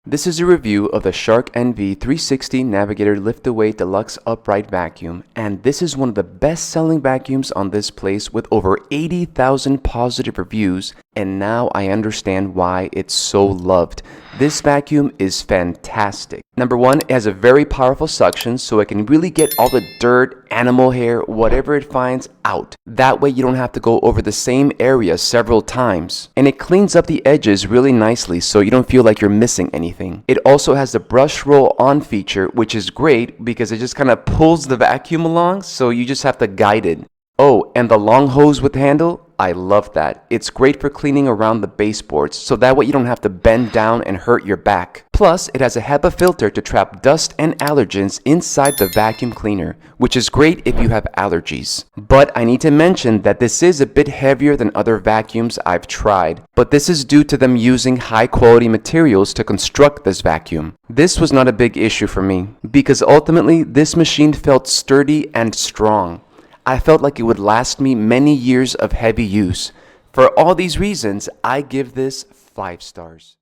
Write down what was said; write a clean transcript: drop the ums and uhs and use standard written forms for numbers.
This is a review of the Shark nv360 Navigator Lift-Away Deluxe Upright Vacuum, and this is one of the best-selling vacuums on this place with over 80,000 positive reviews, and now I understand why it's so loved. This vacuum is fantastic. Number one, it has a very powerful suction so it can really get all the dirt, animal hair, whatever it finds out. That way you don't have to go over the same area several times. And it cleans up the edges really nicely so you don't feel like you're missing anything. It also has the brush roll on feature, which is great because it just kind of pulls the vacuum along, so you just have to guide it. Oh, and the long hose with handle, I love that. It's great for cleaning around the baseboards, so that way you don't have to bend down and hurt your back. Plus, it has a HEPA filter to trap dust and allergens inside the vacuum cleaner, which is great if you have allergies. But I need to mention that this is a bit heavier than other vacuums I've tried, but this is due to them using high quality materials to construct this vacuum. This was not a big issue for me, because ultimately this machine felt sturdy and strong. I felt like it would last me many years of heavy use. For all these reasons, I give this 5 stars.